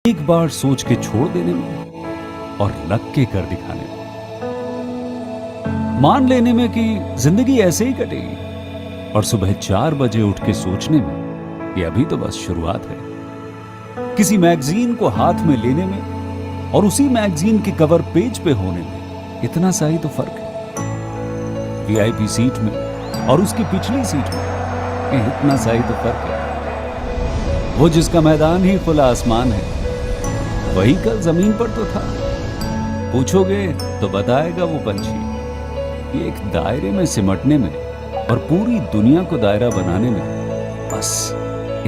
एक बार सोच के छोड़ देने में और लग के कर दिखाने में, मान लेने में कि जिंदगी ऐसे ही कटेगी, और सुबह 4 बजे उठ के सोचने में कि अभी तो बस शुरुआत है। किसी मैगजीन को हाथ में लेने में और उसी मैगजीन के कवर पेज पे होने में इतना सा ही तो फर्क है। वीआईपी सीट में और उसकी पिछली सीट में इतना सा ही तो फर्क है। वो जिसका मैदान ही खुला आसमान है, वही कल जमीन पर तो था। पूछोगे तो बताएगा वो पंछी कि एक दायरे में सिमटने में और पूरी दुनिया को दायरा बनाने में बस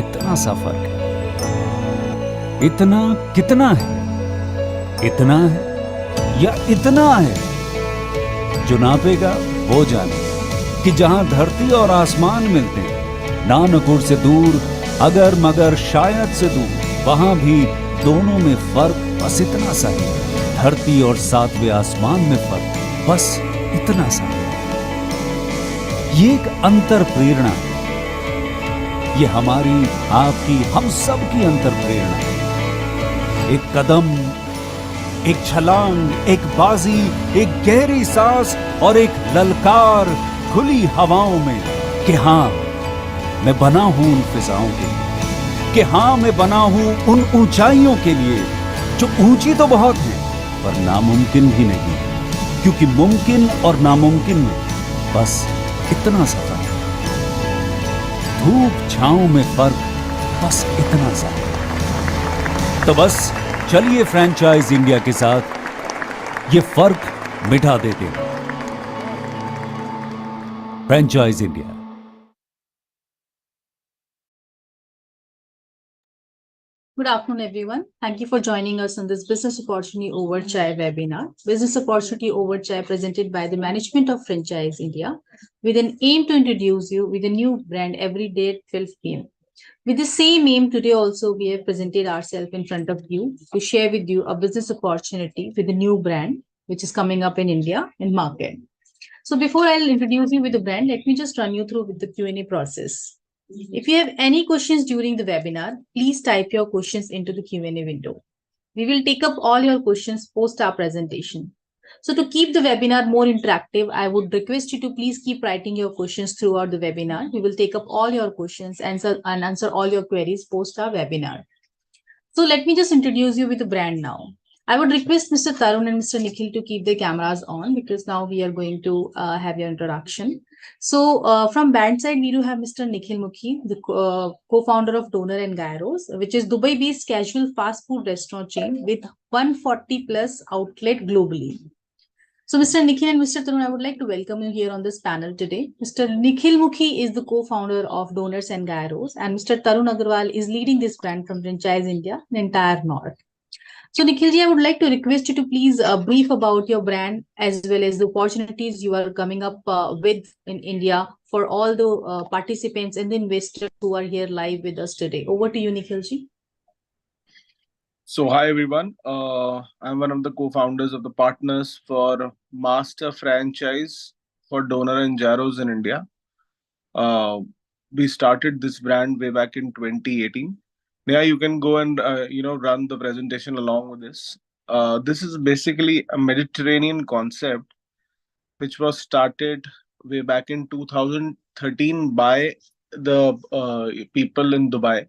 इतना सा फर्क है। इतना कितना है? इतना है या इतना है? जो नापेगा वो जाने कि जहां धरती और आसमान मिलते हैं, नानकुर से दूर, अगर मगर शायद से दूर, वहां भी दोनों में फर्क बस इतना सा है। धरती और सातवें आसमान में फर्क बस इतना सा है। ये एक अंतर प्रेरणा है। ये हमारी, आपकी, हम सब की अंतर प्रेरणा है। एक कदम, एक छलांग, एक बाजी, एक गहरी सांस और एक ललकार खुली हवाओं में कि हाँ, मैं बना हूं उन फिजाओं के लिए, कि हाँ, मैं बना हूं उन ऊंचाइयों के लिए जो ऊंची तो बहुत है पर नामुमकिन भी नहीं, क्योंकि मुमकिन और नामुमकिन में बस इतना सा फर्क है। धूप छांव में फर्क बस इतना सा है। तो बस चलिए फ्रेंचाइज इंडिया के साथ ये फर्क मिटा देते हैं। Franchise India. Good afternoon, everyone. Thank you for joining us on this Business Opportunity Over Chai webinar. Business Opportunity Over Chai presented by the management of Franchise India with an aim to introduce you with a new brand every day at 12 p.m. With the same aim, today also we have presented ourselves in front of you to share with you a business opportunity with a new brand which is coming up in India in market. So before I'll introduce you with the brand, let me just run you through with the Q&A process. If you have any questions during the webinar, please type your questions into the Q&A window. We will take up all your questions post our presentation. So to keep the webinar more interactive, I would request you to please keep writing your questions throughout the webinar. We will take up all your questions and answer all your queries post our webinar. So let me just introduce you with the brand now. I would request Mr. Tarun and Mr. Nikhil to keep their cameras on because now we are going to have your introduction. So from brand side, we do have Mr. Nikhil Mukhi, the co-founder of Donor and Gyros, which is Dubai-based casual fast food restaurant chain with 140 plus outlet globally. So, Mr. Nikhil and Mr. Tarun, I would like to welcome you here on this panel today. Mr. Nikhil Mukhi is the co-founder of Donors and Gyros, and Mr. Tarun Agarwal is leading this brand from Franchise India, the entire North. So, Nikhilji, I would like to request you to please brief about your brand as well as the opportunities you are coming up with in India for all the participants and the investors who are here live with us today. Over to you, Nikhilji. So hi everyone, I'm one of the co-founders of the partners for master franchise for Donor and Gyros in India. We started this brand way back in 2018. Yeah, you can go and run the presentation along with this. This is basically a Mediterranean concept which was started way back in 2013 by the people in Dubai.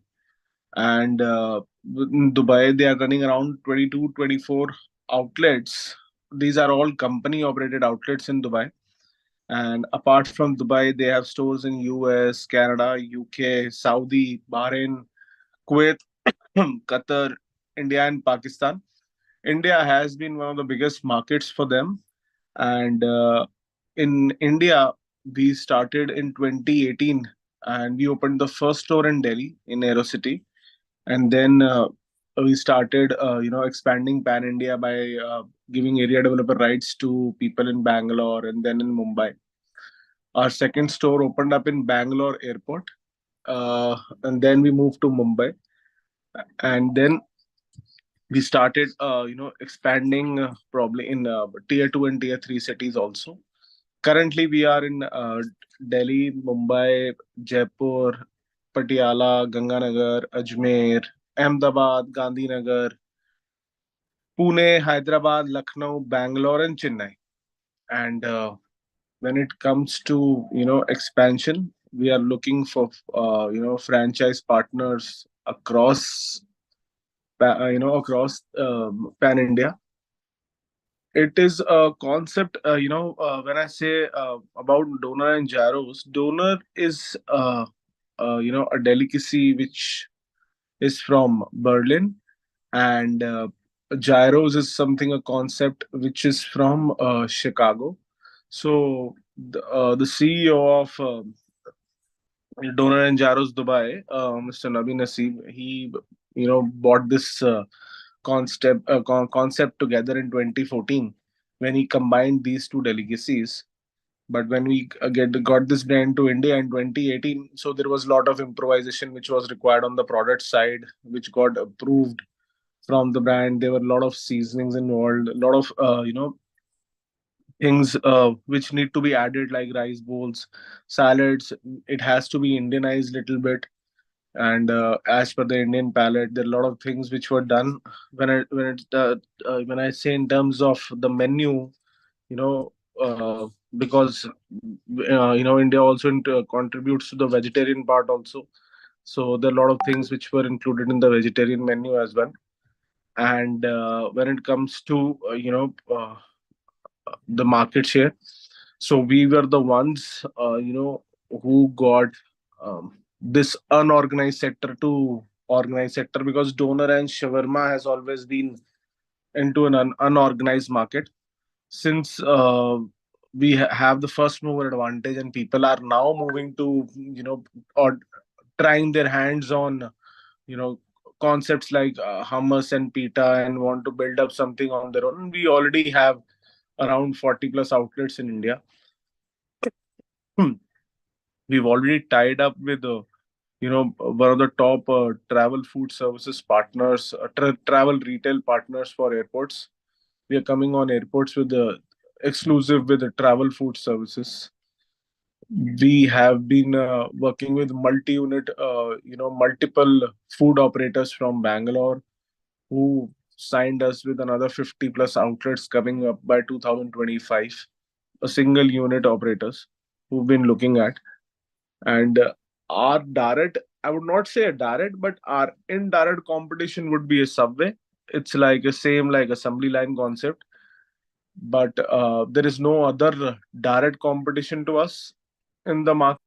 And in Dubai, they are running around 22, 24 outlets. These are all company operated outlets in Dubai. And apart from Dubai, they have stores in US, Canada, UK, Saudi, Bahrain, Kuwait, Qatar, India, and Pakistan. India has been one of the biggest markets for them. And in India, we started in 2018 and we opened the first store in Delhi in Aero City, and then we started expanding pan India by giving area developer rights to people in Bangalore and then in Mumbai. Our second store opened up in Bangalore airport, and then we moved to Mumbai, and then we started expanding probably in tier 2 and tier 3 cities also. Currently we are in Delhi, Mumbai, Jaipur, Patiala, Ganganagar, Ajmer, Ahmedabad, Gandhinagar, Pune, Hyderabad, Lucknow, Bangalore, and Chennai. And when it comes to expansion, we are looking for franchise partners across across pan India. It is a concept, when I say about doner and gyros, doner is a delicacy which is from Berlin, and gyros is something, a concept which is from Chicago. So the CEO of Doner and Gyros Dubai, Mr. Nabi Naseem, he bought this concept together in 2014 when he combined these two delicacies. But when we got this brand to India in 2018, so there was a lot of improvisation which was required on the product side, which got approved from the brand. There were a lot of seasonings involved, a lot of things which need to be added, like rice bowls, salads. It has to be Indianized little bit, and as per the Indian palate, there are a lot of things which were done. When I say in terms of the menu, you know, because India also contributes to the vegetarian part also. So there are a lot of things which were included in the vegetarian menu as well. And when it comes to the market share, so we were the ones who got this unorganized sector to organized sector, because doner and shawarma has always been into an unorganized market. Since we have the first mover advantage, and people are now moving to or trying their hands on concepts like hummus and pita, and want to build up something on their own. We already have around 40 plus outlets in India. Hmm. We've already tied up with one of the top travel food services partners, travel retail partners for airports. We are coming on airports with the exclusive with the travel food services. We have been working with multi-unit, multiple food operators from Bangalore, who signed us with another 50 plus outlets coming up by 2025. A single unit operators who've been looking at. And our direct, I would not say a direct, but our indirect competition would be a Subway. It's like a same like assembly line concept, but there is no other direct competition to us in the market.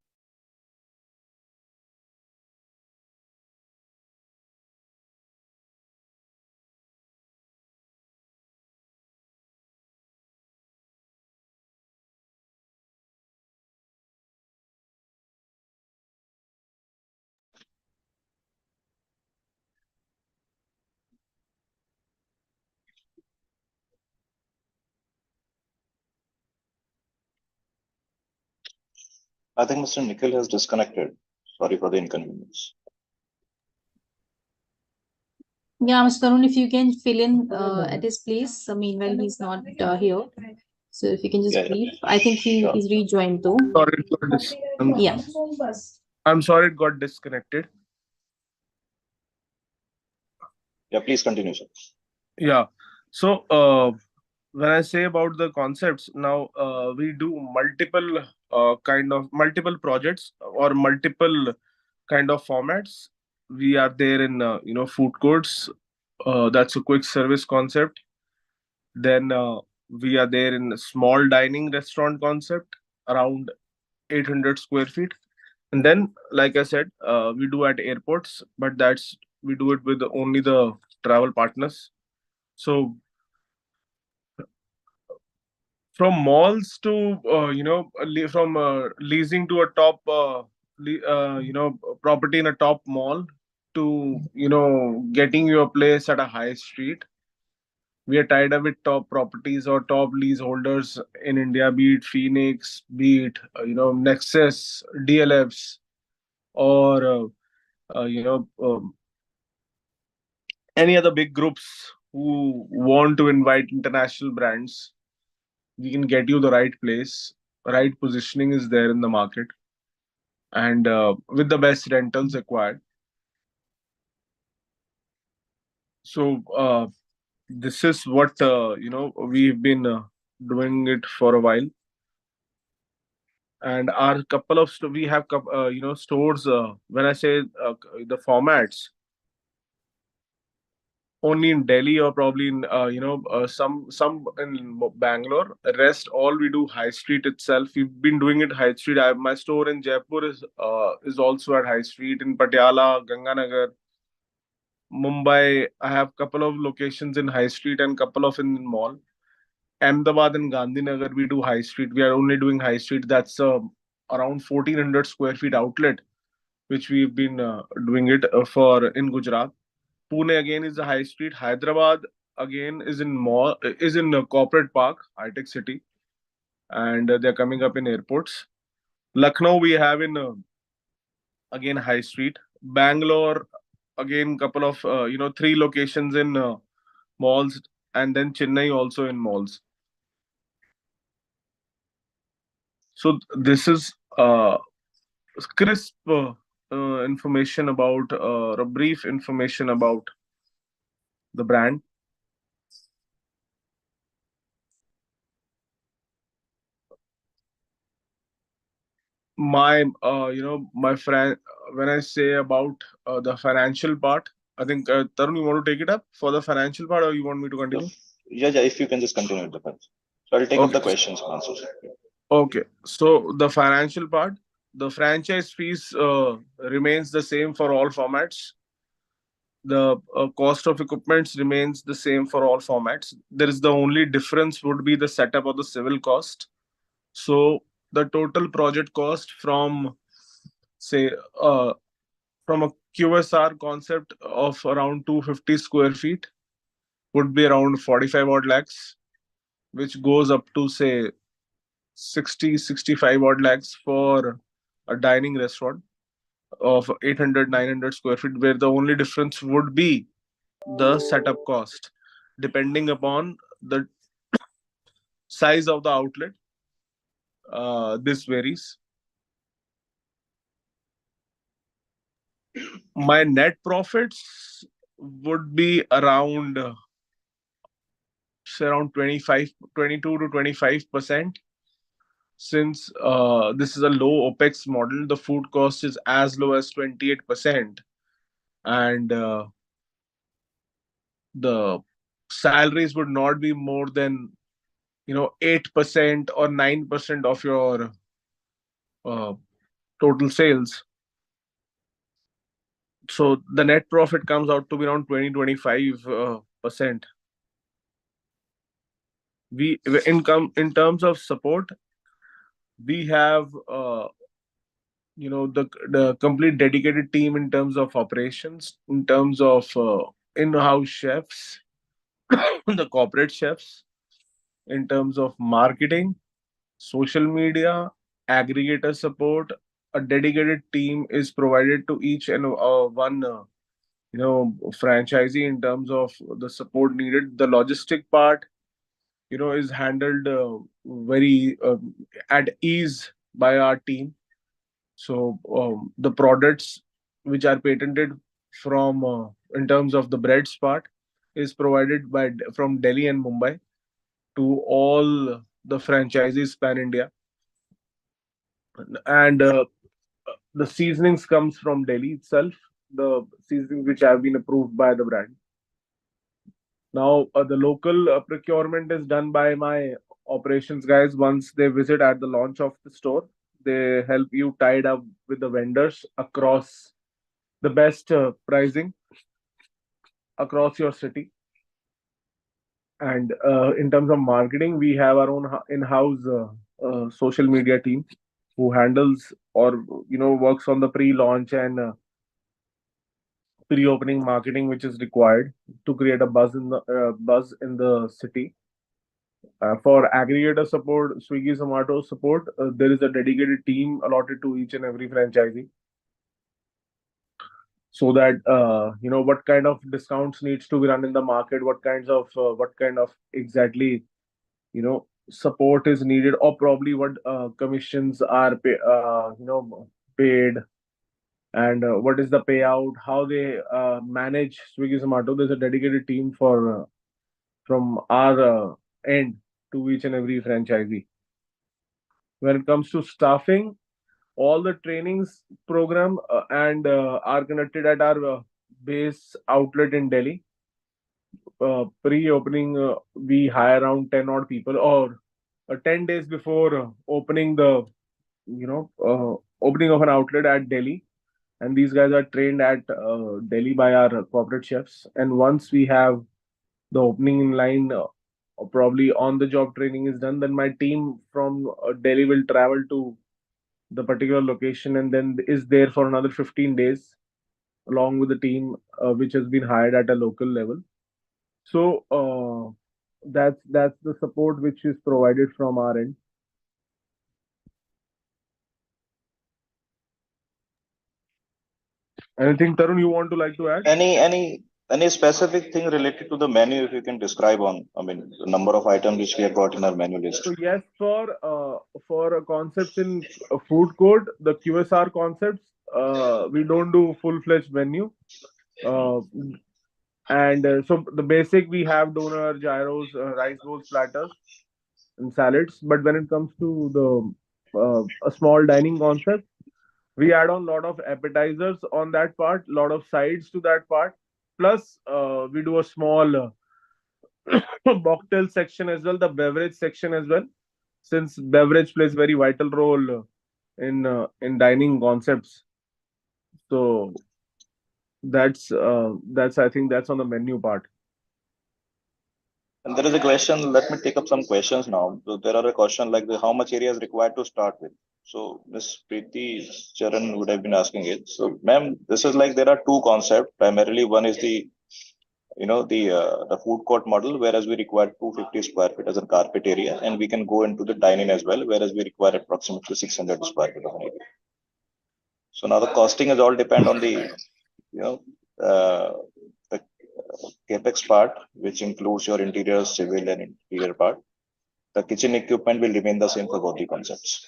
I think Mr. Nikhil has disconnected. Sorry for the inconvenience. Yeah, Mr. Tarun, if you can fill in at his place. Meanwhile, he's not here. So if you can just Yeah, yeah. brief. I think Sure. he's rejoined though. Sorry, it got Yeah. I'm sorry it got disconnected. Yeah, please continue, sir. Yeah. So when I say about the concepts, now we do multiple multiple projects or multiple kind of formats. We are there in food courts. That's a quick service concept. Then we are there in a small dining restaurant concept, around 800 square feet. And then, like I said, we do at airports, but that's we do it with only the travel partners. So from malls to from leasing to a top property in a top mall, to getting your place at a high street, we are tied up with top properties or top leaseholders in India, be it Phoenix, be it Nexus, DLFs, or any other big groups who want to invite international brands. We can get you the right place, right positioning is there in the market, and with the best rentals acquired. So this is what we've been doing it for a while, and our couple of we have stores. When I say the formats, only in Delhi or probably in some in Bangalore. Rest all we do high street itself. We've been doing it high street. My store in Jaipur is also at high street. In Patiala, Ganganagar, Mumbai, I have couple of locations in high street and couple of in mall. Ahmedabad and Gandhinagar, we do high street. We are only doing high street. That's around 1400 square feet outlet, which we've been doing it for in Gujarat. Pune again is a high street. Hyderabad again is in corporate park, high tech city, and they're coming up in airports. Lucknow we have in again high street. Bangalore again couple of three locations in malls, and then Chennai also in malls. So this is crisp information about a brief information about the brand. My my friend, when I say about the financial part, I think Tarun, you want to take it up for the financial part, or you want me to So, continue? yeah, if you can just continue with the points. So I'll take up Okay. the questions and answers. Okay, so the financial part, the franchise fees remains the same for all formats. The cost of equipments remains the same for all formats. There is the only difference would be the setup of the civil cost. So the total project cost from say from a QSR concept of around 250 square feet would be around 45 odd lakhs, which goes up to say 65 odd lakhs for a dining restaurant of 800 900 square feet, where the only difference would be the setup cost depending upon the size of the outlet. This varies. My net profits would be around say around 25 22 to 25%. Since this is a low opex model, the food cost is as low as 28%, and the salaries would not be more than 8% or 9% of your uh, total sales. So the net profit comes out to be around 20-25%. We in terms of support, we have the complete dedicated team in terms of operations, in terms of in-house chefs, the corporate chefs, in terms of marketing, social media, aggregator support. A dedicated team is provided to each and one franchisee in terms of the support needed. The logistic part is handled very at ease by our team. So the products which are patented from in terms of the breads part is provided by from Delhi and Mumbai to all the franchisees pan India, and the seasonings comes from Delhi itself. The seasonings which have been approved by the brand. Now the local procurement is done by my operations guys. Once they visit at the launch of the store, they help you tied up with the vendors across the best pricing across your city. And in terms of marketing, we have our own in-house social media team who handles or works on the pre-launch and pre-opening marketing, which is required to create a buzz in the city. For aggregator support, Swiggy, Zomato support, there is a dedicated team allotted to each and every franchisee, so that what kind of discounts needs to be run in the market, what kind of exactly support is needed, or probably what commissions are paid, and what is the payout, how they manage Swiggy Zomato. There's a dedicated team for from our end to each and every franchisee. When it comes to staffing, all the trainings program and are conducted at our base outlet in Delhi. Pre-opening, we hire around 10 odd people, or 10 days before opening the opening of an outlet at Delhi, and these guys are trained at Delhi by our corporate chefs. And once we have the opening in line, or probably on the job training is done, then my team from Delhi will travel to the particular location and then is there for another 15 days along with the team which has been hired at a local level. So that's the support which is provided from our end. Anything, Tarun, you want to like to add? Any specific thing related to the menu, if you can describe on, I mean, the number of items which we have got in our menu list? So yes, for concepts in food court, the QSR concepts, we don't do full-fledged menu. And so the basic, we have doner, gyros, rice bowls, platters, and salads. But when it comes to the a small dining concept, we add on a lot of appetizers on that part, lot of sides to that part. Plus, we do a small mocktail section as well, the beverage section as well, since beverage plays very vital role in dining concepts. So that's I think that's on the menu part. And there is a question. Let me take up some questions now. So there are a question like how much area is required to start with. So Miss Preeti Charan would have been asking it. So, ma'am, this is like there are two concepts. Primarily, one is the the food court model, whereas we require 250 square feet as a carpet area, and we can go into the dining as well, whereas we require approximately 600 square feet of an area. So now the costing is all depend on the the capex part, which includes your interior, civil, and interior part. The kitchen equipment will remain the same for both the concepts.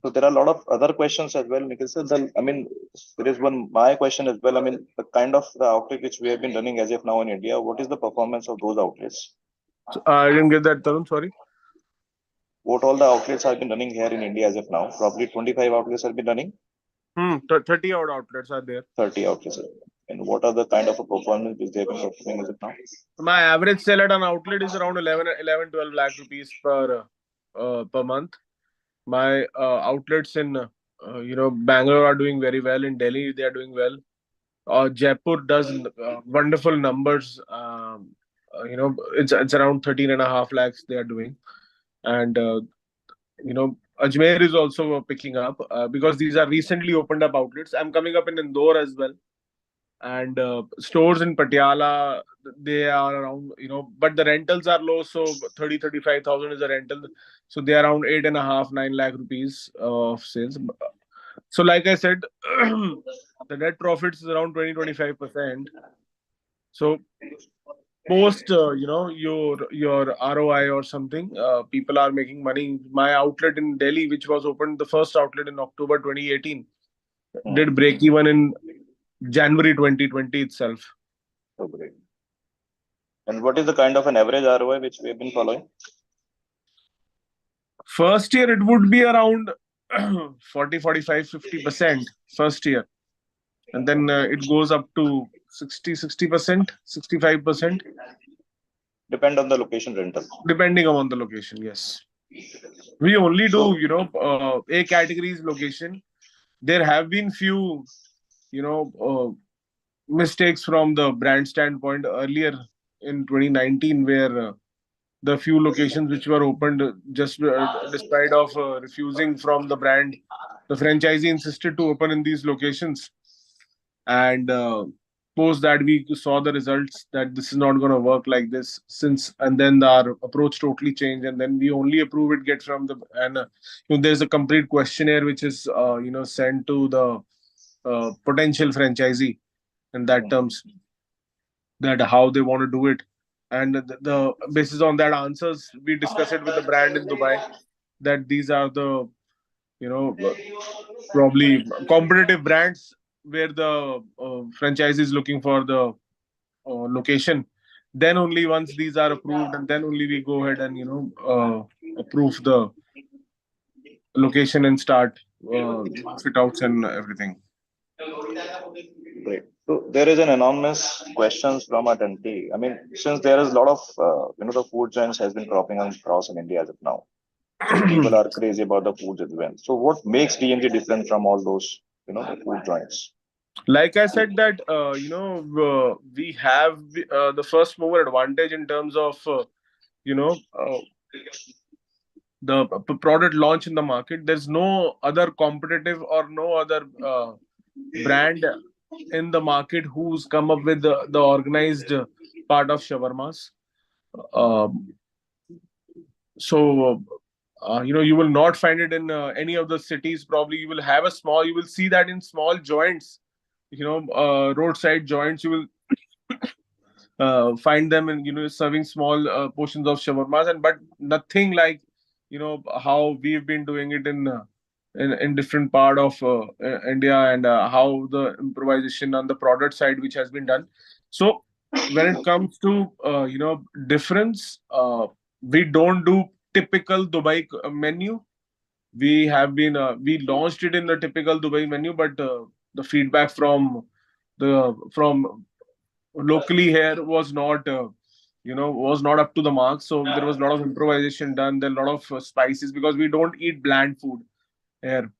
So there are a lot of other questions as well, Nikhil sir. I mean, there is my question as well. I mean, the kind of the outlet which we have been running as of now in India, what is the performance of those outlets? I didn't get that, Tarun. Sorry. What all the outlets have been running here in India as of now? Probably 25 outlets have been running. 30 odd outlets are there. 30 outlets. And what are the kind of a performance which they have been performing as of now? My average sale at an outlet is around 12 lakh rupees per month. My outlets in Bangalore are doing very well. In Delhi, they are doing well. Jaipur does wonderful numbers. It's around 13.5 lakhs they are doing, and Ajmer is also picking up because these are recently opened up outlets. I'm coming up in Indore as well, and stores in Patiala, they are around, but the rentals are low, so 35,000 is a rental, so they are around 8.5 9 lakh rupees of sales. So like I said, the net profits is around 20-25%. So post your ROI or something, people are making money. My outlet in Delhi, which was opened, the first outlet in October 2018, did break even in January 2020 itself. So great. And what is the kind of an average ROI which we have been following? First year, it would be around 40, 45, 50% first year. And then it goes up to 60%, 65%. Depend on the location rental. Depending on the location, yes. We only do, A categories location. There have been few, mistakes from the brand standpoint earlier in 2019, where the few locations which were opened, just despite of refusing from the brand, the franchisee insisted to open in these locations, and post that we saw the results that this is not going to work like this, and then our approach totally changed, and then we only approve it get from the, and there's a complete questionnaire which is sent to the potential franchisee in that terms, that how they want to do it. and the basis on that answers, we discuss it with the brand in Dubai that these are the, you know, probably competitive brands where the franchise is looking for the location. Then only once these are approved, and then only we go ahead and approve the location and start fit outs and everything. Great. So there is an enormous questions from our country. I mean, since there is a lot of the food giants has been cropping up across in India as of now. So people are crazy about the foods as well. So what makes DMG different from all those the food giants? Like I said that we have the first mover advantage in terms of you know uh, the product launch in the market. There's no other competitive or no other brand in the market who's come up with the organized part of shawarmas. Um, so you will not find it in any of the cities. Probably you will have a small. You will see that in small joints, roadside joints. You will find them and serving small portions of shawarmas, and but nothing like how we've been doing it in different part of India, and how the improvisation on the product side which has been done. So when it comes to difference, we don't do typical Dubai menu. We launched it in the typical Dubai menu, but the feedback from locally here was not up to the mark. So there was a lot of improvisation done. There are a lot of spices, because we don't eat bland food here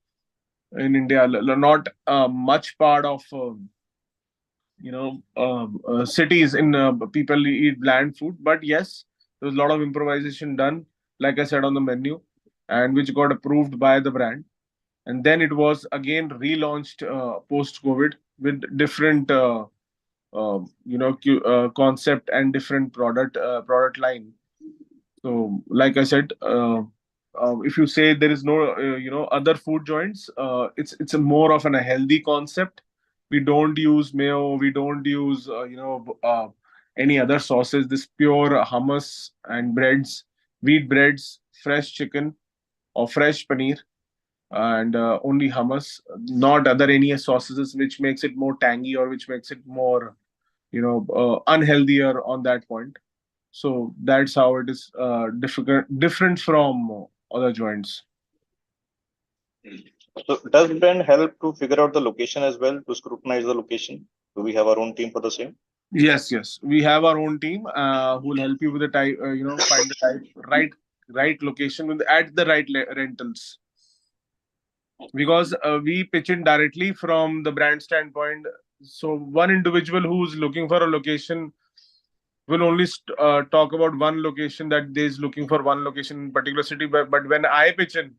in India. Not much part of cities in people eat bland food, but yes, there was a lot of improvisation done, like I said, on the menu, and which got approved by the brand. And then it was again relaunched post COVID with different concept and different product line. So like I said, if you say there is no other food joints, it's a more of a healthy concept. We don't use mayo, we don't use any other sauces. This pure hummus and breads, wheat breads, fresh chicken or fresh paneer, and only hummus, not other any sauces which makes it more tangy or which makes it more unhealthier on that point. So that's how it is different from other joints. So does brand help to figure out the location as well, to scrutinize the location? Do we have our own team for the same? Yes, we have our own team who will help you with the type, find the type right location with at the right rentals, because we pitch in directly from the brand standpoint. So one individual who's looking for a location will only talk about one location, that they is looking for one location in particular city. But when I pitch in,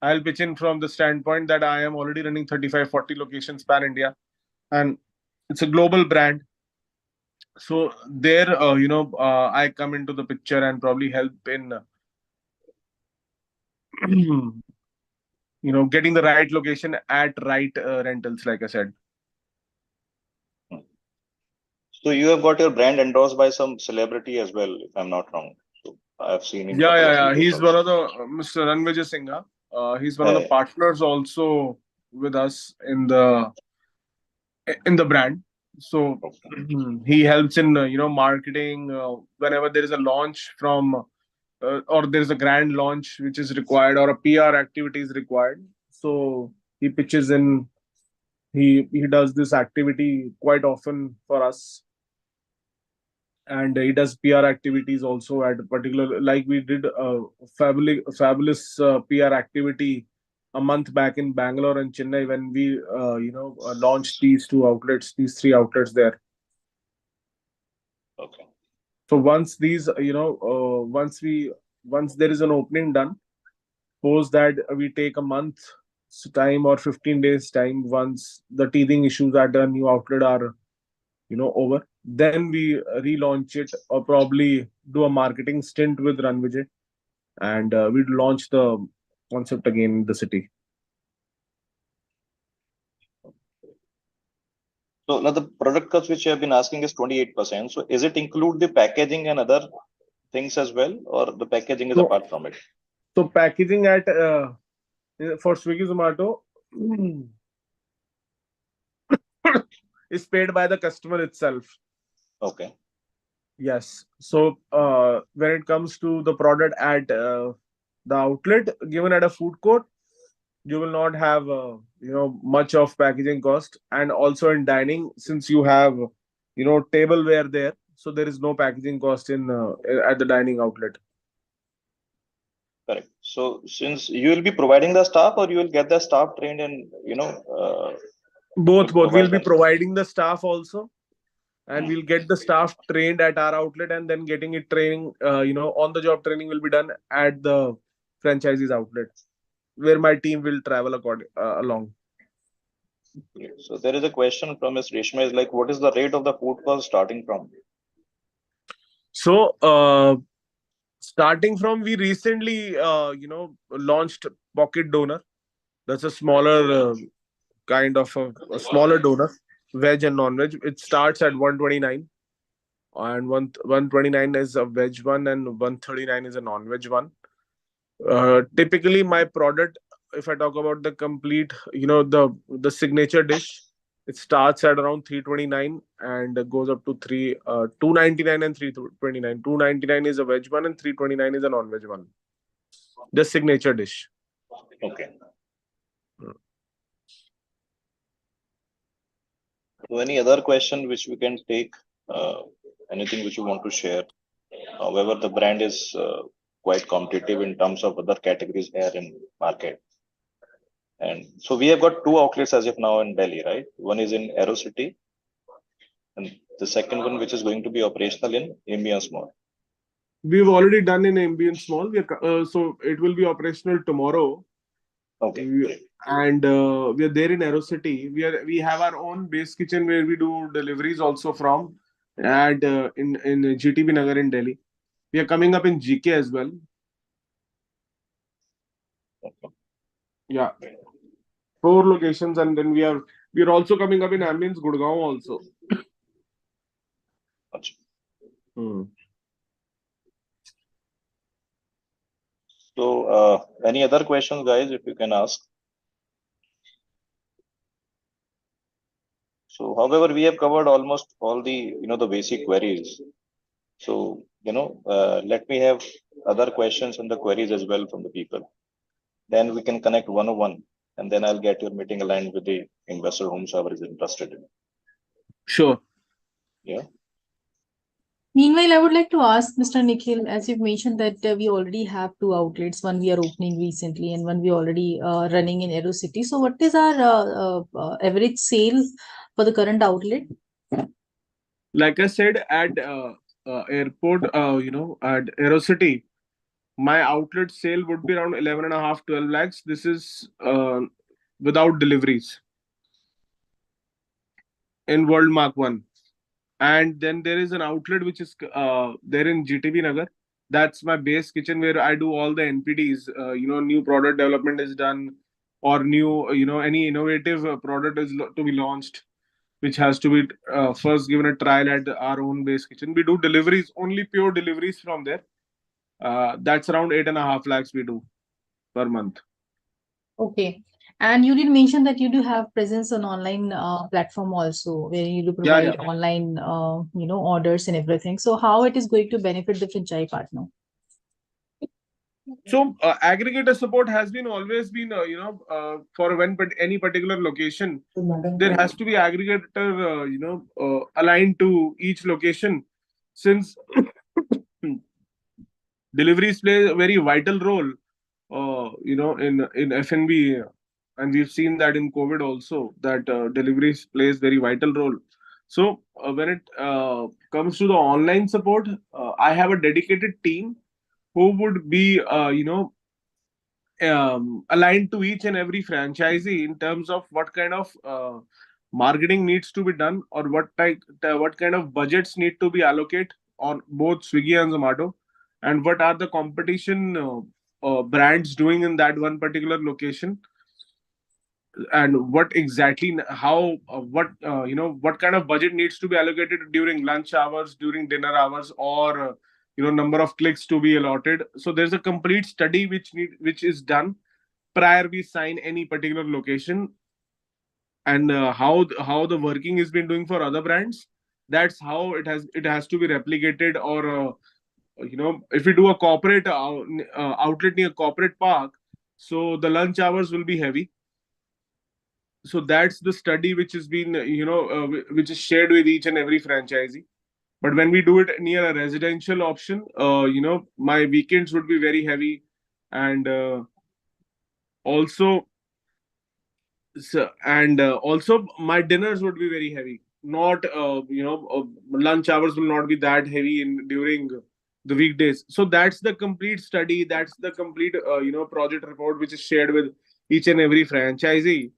I'll pitch in from the standpoint that I am already running 35-40 locations pan India, and it's a global brand. So there, I come into the picture and probably help in getting the right location at right rentals, like I said. So you have got your brand endorsed by some celebrity as well, if I'm not wrong. So I've seen in couple of Yeah. videos He's one also. of the Mr. Ranvijay Singha. He's one of the Yeah, partners also with us in the brand. So okay. he helps in marketing whenever there is a launch from or there is a grand launch which is required, or a PR activity is required. So he pitches in. He does this activity quite often for us, and he does PR activities also at particular, like we did a fabulous PR activity a month back in Bangalore and Chennai, when we launched these three outlets there. Okay. So once these once there is an opening done, suppose that we take a month's time or 15 days time, once the teething issues at the new outlet are over, then we relaunch it, or probably do a marketing stint with Ranvijay, and we'd launch the concept again in the city. So now the product cost which you have been asking is 28%. So is it include the packaging and other things as well, or the packaging is So, apart from it? so packaging at for Swiggy Zomato is paid by the customer itself. Okay. Yes. So when it comes to the product at the outlet given at a food court, you will not have much of packaging cost, and also in dining, since you have tableware there, so there is no packaging cost in at the dining outlet. Correct. So since you will be providing the staff, or you will get the staff trained and Both provide we'll be them? providing the staff also, and Hmm. we'll get the staff trained at our outlet, and then getting it training on the job training will be done at the franchisee's outlet, where my team will travel along. Great. So there is a question from Ms. Reshma is like, what is the rate of the food cost starting from? So starting from, we recently launched pocket donor. That's a smaller kind of a smaller donor, veg and non-veg. It starts at 129, and 129 is a veg one, and 139 is a non-veg one. Typically my product, if I talk about the complete, the signature dish, it starts at around 329 and goes up to 299 and 329. 299 is a veg one, and 329 is a non-veg one. The signature dish. Okay. Hmm. So any other question which we can take? Anything which you want to share? However, the brand is quite competitive in terms of other categories here in market. And so we have got two outlets as of now in Delhi, right? One is in Aerocity, and the second one which is going to be operational in Ambience Mall. We've already done in Ambience Mall. So it will be operational tomorrow. Okay. And we are there in Aerocity. We have our own base kitchen where we do deliveries also from, and in GTB Nagar in Delhi. We are coming up in GK as well. Okay. Yeah, 4 locations, and then we are also coming up in Ambience Gurgaon also. Gotcha. Hmm. So any other questions, guys, if you can ask? So however, we have covered almost all the the basic queries. So let me have other questions and the queries as well from the people. Then we can connect one-on-one, and then I'll get your meeting aligned with the investor whomsoever is interested in. Sure. Yeah. Meanwhile, I would like to ask Mr. Nikhil, as you've mentioned that we already have two outlets, one we are opening recently and one we already running in Aerocity. So what is our average sale for the current outlet? Like I said, at airport, at Aerocity, my outlet sale would be around 11 and a half, 12 lakhs. This is without deliveries in World Mark 1. And then there is an outlet which is there in GTB Nagar. That's my base kitchen where I do all the NPDs. New product development is done, or new, any innovative product is to be launched, which has to be first given a trial at our own base kitchen. We do deliveries, only pure deliveries from there. That's around 8.5 lakhs we do per month. Okay. And you did mention that you do have presence on online platform also, where you do Yeah, provide yeah. online, orders and everything. So how it is going to benefit the franchise partner? So aggregator support has been always been for any particular location, there has to be aggregator aligned to each location, since deliveries play a very vital role in F&B, and we've seen that in COVID also, that deliveries plays very vital role. So when it comes to the online support, I have a dedicated team who would be aligned to each and every franchisee in terms of what kind of marketing needs to be done, or what kind of budgets need to be allocated on both Swiggy and Zomato, and what are the competition brands doing in that one particular location. and what exactly how what kind of budget needs to be allocated during lunch hours, during dinner hours, or number of clicks to be allotted. So there's a complete study which is done prior we sign any particular location. And how the working is been doing for other brands, that's how it has to be replicated. Or if we do a corporate outlet near corporate park, so the lunch hours will be heavy. So that's the study which has been which is shared with each and every franchisee. But when we do it near a residential option, my weekends would be very heavy. And also also my dinners would be very heavy. Not lunch hours will not be that heavy in during the weekdays. So that's the complete study, that's the complete project report which is shared with each and every franchisee,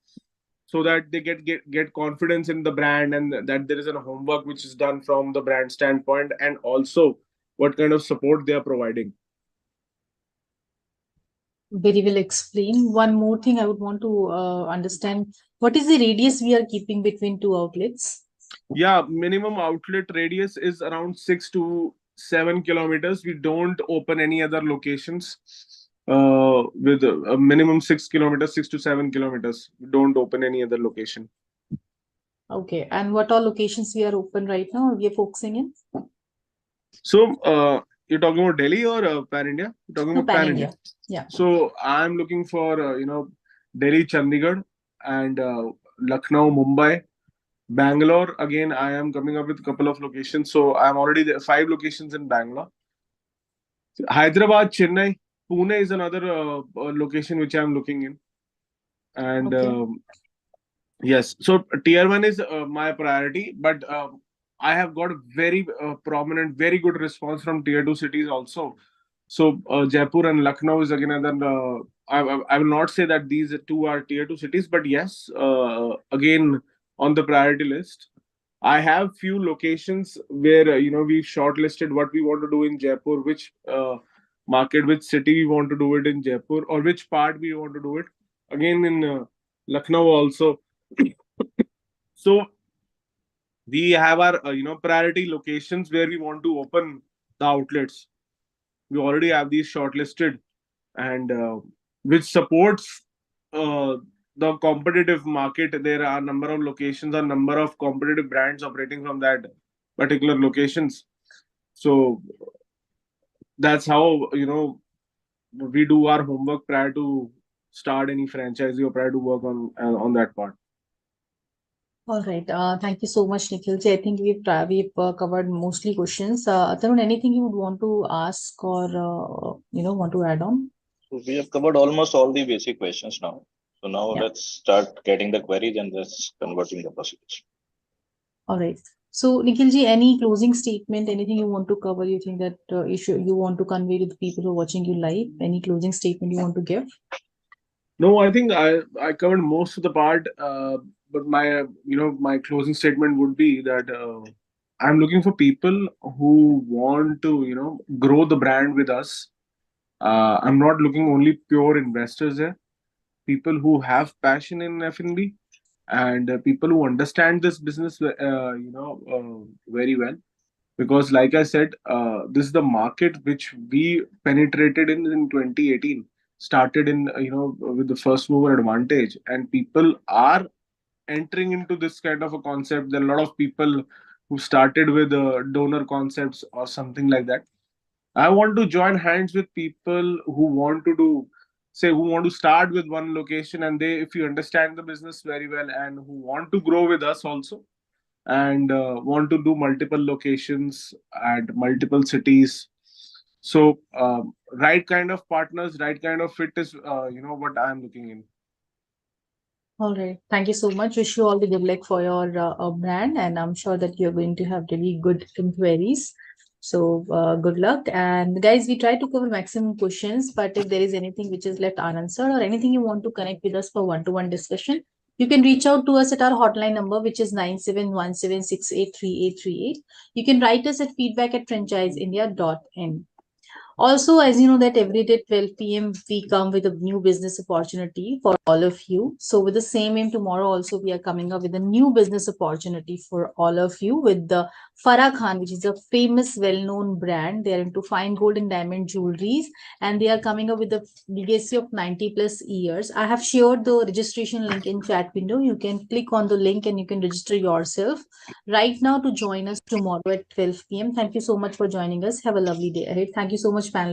so that they get confidence in the brand, and that there is a homework which is done from the brand standpoint, and also what kind of support they are providing. Very well explained. One more thing I would want to understand, what is the radius we are keeping between two outlets? Yeah, minimum outlet radius is around 6 to 7 kilometers. We don't open any other locations with a minimum 6 kilometers, 6 to 7 kilometers. We don't open any other location. Okay, and what all locations we are open right now, we are focusing in? So you're talking about Delhi or Pan India? You're talking No, about Pan Pan India. India. Yeah. So I'm looking for Delhi, Chandigarh, and Lucknow, Mumbai, Bangalore. Again, I am coming up with a couple of locations. So I'm already there, 5 locations in Bangalore. Hyderabad, Chennai, Pune is another location which I'm looking in. And Okay. yes, so tier one is my priority, but I have got a very prominent, very good response from tier two cities also. So Jaipur and Lucknow is again another. I will not say that these two are tier two cities, but yes, again on the priority list. I have few locations where we've shortlisted what we want to do in Jaipur, which market, which city we want to do it in Jaipur, or which part we want to do it. Again in Lucknow also. So we have our priority locations where we want to open the outlets. We already have these shortlisted, and which supports uh, the competitive market. There are a number of locations, a number of competitive brands operating from that particular locations. So that's how we do our homework prior to start any franchisee or prior to work on that part. All right. Thank you so much, Nikhil. I think we've covered mostly questions. Tarun, anything you would want to ask or want to add on? So we have covered almost all the basic questions now. So now Yeah. let's start getting the queries and let's converting the procedures. All right. So, Nikhilji, any closing statement, anything you want to cover, you think that you want to convey to the people who are watching you live? Any closing statement you want to give? No, I think I covered most of the part. But my closing statement would be that I'm looking for people who want to grow the brand with us. I'm not looking only pure investors here. People who have passion in F&B, and people who understand this business very well. Because like I said, this is the market which we penetrated in 2018. Started in with the first mover advantage, and people are entering into this kind of a concept. There are a lot of people who started with donor concepts or something like that. I want to join hands with people who want to do, say, who want to start with one location, and they, if you understand the business very well, and who want to grow with us also, and want to do multiple locations at multiple cities. So, right kind of partners, right kind of fit is, what I'm looking in. All right. Thank you so much. Wish you all the good luck for your brand, and I'm sure that you're going to have really good inquiries. So, good luck. And guys, we try to cover maximum questions, but if there is anything which is left unanswered or anything you want to connect with us for one-to-one discussion, you can reach out to us at our hotline number, which is 9717683838. You can write us at feedback@franchiseindia.in. Also, as you know that every day 12 p.m. we come with a new business opportunity for all of you. So with the same aim, tomorrow also we are coming up with a new business opportunity for all of you with the Farah Khan, which is a famous, well-known brand. They are into fine gold and diamond jewelries, and they are coming up with a legacy of 90 plus years. I have shared the registration link in chat window. You can click on the link and you can register yourself right now to join us tomorrow at 12 p.m. Thank you so much for joining us. Have a lovely day ahead. Thank you so much, panel.